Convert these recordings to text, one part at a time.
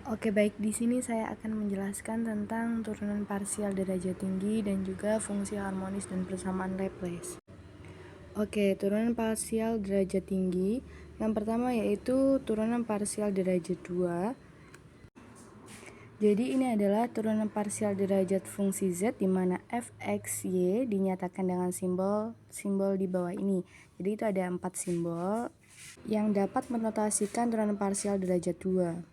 Oke, baik. Di sini saya akan menjelaskan tentang turunan parsial derajat tinggi dan juga fungsi harmonis dan persamaan Laplace. Oke, turunan parsial derajat tinggi. Yang pertama yaitu turunan parsial derajat 2. Jadi ini adalah turunan parsial derajat fungsi z di mana f(x,y) dinyatakan dengan simbol di bawah ini. Jadi itu ada 4 simbol yang dapat menotasikan turunan parsial derajat 2.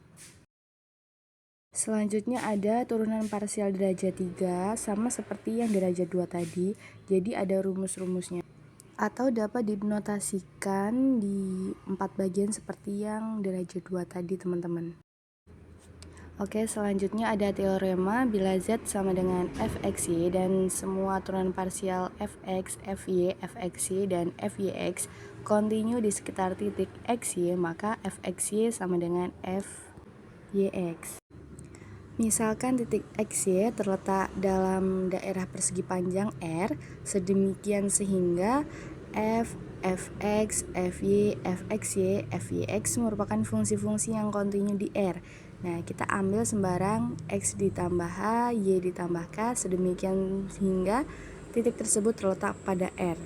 Selanjutnya ada turunan parsial derajat 3 sama seperti yang derajat 2 tadi. Jadi ada rumus-rumusnya. Atau dapat dinotasikan di 4 bagian seperti yang derajat 2 tadi, teman-teman. Oke, selanjutnya ada teorema bila z sama dengan fxy dan semua turunan parsial fx, fy, fxy, dan fyx kontinu di sekitar titik xy, maka fxy sama dengan fyx. Misalkan titik xy terletak dalam daerah persegi panjang R, sedemikian sehingga f, fx, fy, fxy, fyx merupakan fungsi-fungsi yang kontinu di R. Nah, kita ambil sembarang x ditambah h, y ditambah k, sedemikian hingga titik tersebut terletak pada R.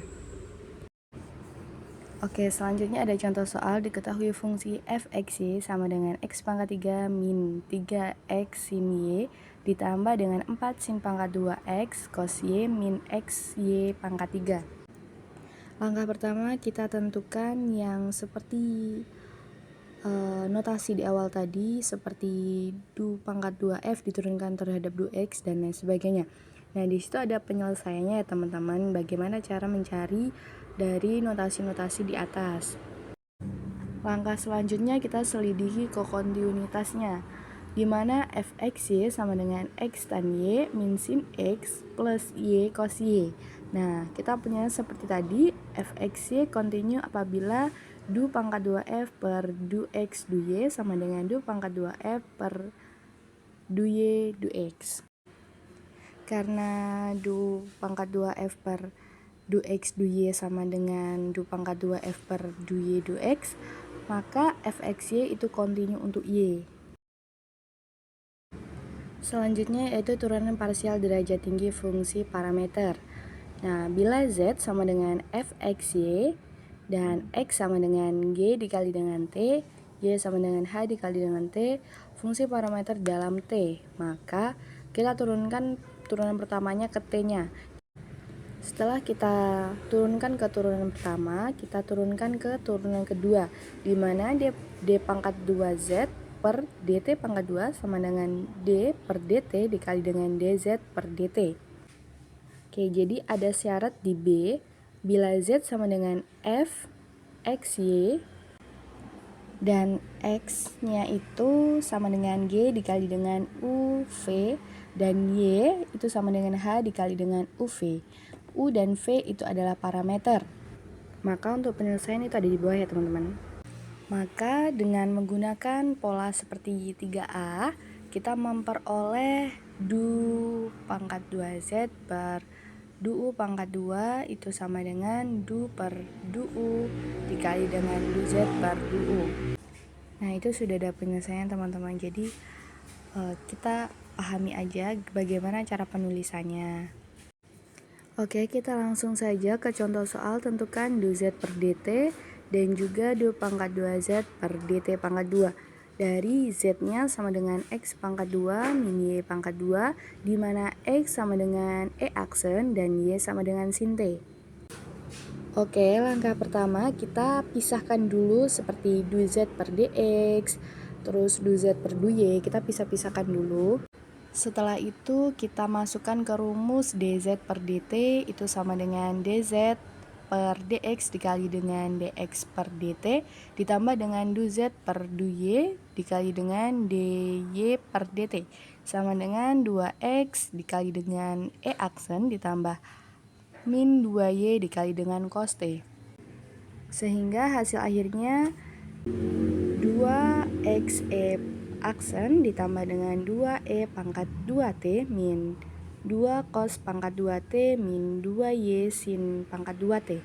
Oke, selanjutnya ada contoh soal. Diketahui fungsi fxy sama dengan x pangkat 3 min 3x sin y ditambah dengan 4 sin pangkat 2x cos y min x y pangkat 3. Langkah pertama kita tentukan yang seperti notasi di awal tadi, seperti du pangkat 2f diturunkan terhadap du x dan lain sebagainya. Nah, di situ ada penyelesaiannya ya teman-teman, bagaimana cara mencari dari notasi-notasi di atas. Langkah selanjutnya kita selidiki kokontinuitasnya, di mana fxy sama dengan x tan y min sin x plus y cos y. Nah, kita punya seperti tadi, fxy kontinu apabila du pangkat 2f per du x du y sama dengan du pangkat 2f per du y du x. Karena du pangkat 2f per du x du y sama dengan du pangkat 2f per du y du x, maka fxy itu kontinu untuk y. Selanjutnya yaitu turunan parsial derajat tinggi fungsi parameter. Nah, bila z sama dengan fxy dan x sama dengan g dikali dengan t, y sama dengan h dikali dengan t, fungsi parameter dalam t, maka kita turunkan turunan pertamanya ke t-nya. Setelah kita turunkan ke turunan pertama, kita turunkan ke turunan kedua, di mana d pangkat 2z per dt pangkat 2 sama dengan d per dt dikali dengan dz per dt. Oke, jadi ada syarat di B, bila z sama dengan f xy dan x-nya itu sama dengan g dikali dengan uv dan y itu sama dengan h dikali dengan uv. U dan V itu adalah parameter. Maka untuk penyelesaian itu ada di bawah ya teman-teman. Maka dengan menggunakan pola seperti 3A, kita memperoleh du pangkat 2Z per du U pangkat 2 itu sama dengan du per du U dikali dengan du Z per du U. Nah, itu sudah ada penyelesaian teman-teman. Jadi kita pahami aja bagaimana cara penulisannya. Oke, kita langsung saja ke contoh soal. Tentukan du Z per dt dan juga du pangkat 2Z per dt pangkat 2. Dari Z-nya sama dengan X pangkat 2 min Y pangkat 2, di mana X sama dengan E aksen dan Y sama dengan sin T. Oke, langkah pertama kita pisahkan dulu seperti du Z per dx, terus du Z per du Y, kita pisah-pisahkan dulu. Setelah itu kita masukkan ke rumus dz per dt itu sama dengan dz per dx dikali dengan dx per dt ditambah dengan du z per du y dikali dengan dy per dt sama dengan 2x dikali dengan e aksen ditambah min 2y dikali dengan cos t. Sehingga hasil akhirnya 2xe aksen ditambah dengan 2e pangkat 2t min 2 cos pangkat 2t min 2y sin pangkat 2t.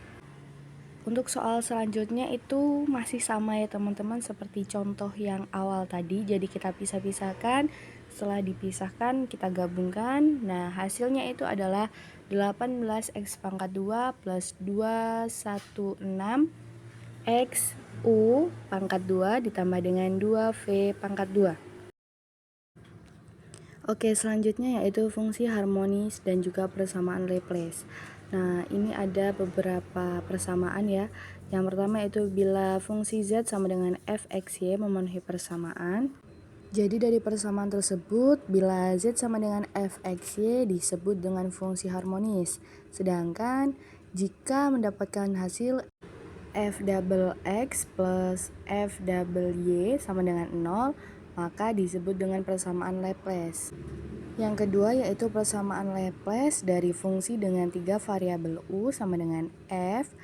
Untuk soal selanjutnya itu masih sama ya teman-teman, seperti contoh yang awal tadi. Jadi kita pisah-pisahkan, setelah dipisahkan kita gabungkan. Nah hasilnya itu adalah 18x pangkat 2 plus 216 x U pangkat 2 ditambah dengan 2V pangkat 2. Oke, selanjutnya yaitu fungsi harmonis dan juga persamaan Laplace. Nah, ini ada beberapa persamaan ya. Yang pertama itu bila fungsi z sama dengan fxy memenuhi persamaan. Jadi dari persamaan tersebut, bila z sama dengan fxy disebut dengan fungsi harmonis. Sedangkan jika mendapatkan hasil f double x plus f double y sama dengan 0, maka disebut dengan persamaan Laplace. Yang kedua yaitu persamaan Laplace dari fungsi dengan 3 variabel u sama dengan f,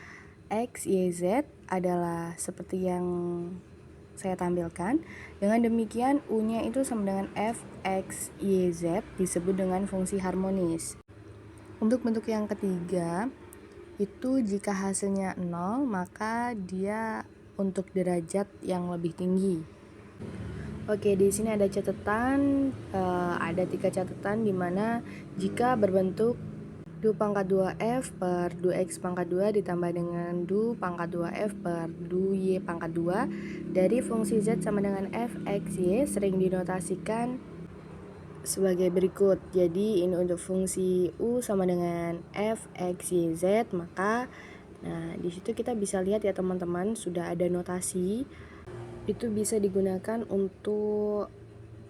x, y, z adalah seperti yang saya tampilkan. Dengan demikian u-nya itu sama dengan f, x, y, z disebut dengan fungsi harmonis. Untuk bentuk yang ketiga, itu jika hasilnya 0 maka dia untuk derajat yang lebih tinggi. Oke, di sini ada catatan, ada 3 catatan di mana jika berbentuk du pangkat 2f per du x pangkat 2 ditambah dengan du pangkat 2f per du y pangkat 2 dari fungsi z sama dengan f x y sering dinotasikan sebagai berikut. Jadi ini untuk fungsi u sama dengan f x y z, maka di situ kita bisa lihat ya teman-teman, sudah ada notasi. Itu bisa digunakan untuk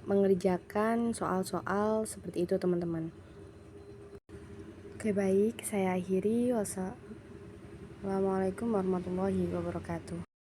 mengerjakan soal-soal seperti itu teman-teman. Oke, baik, saya akhiri. Wassalamualaikum warahmatullahi wabarakatuh.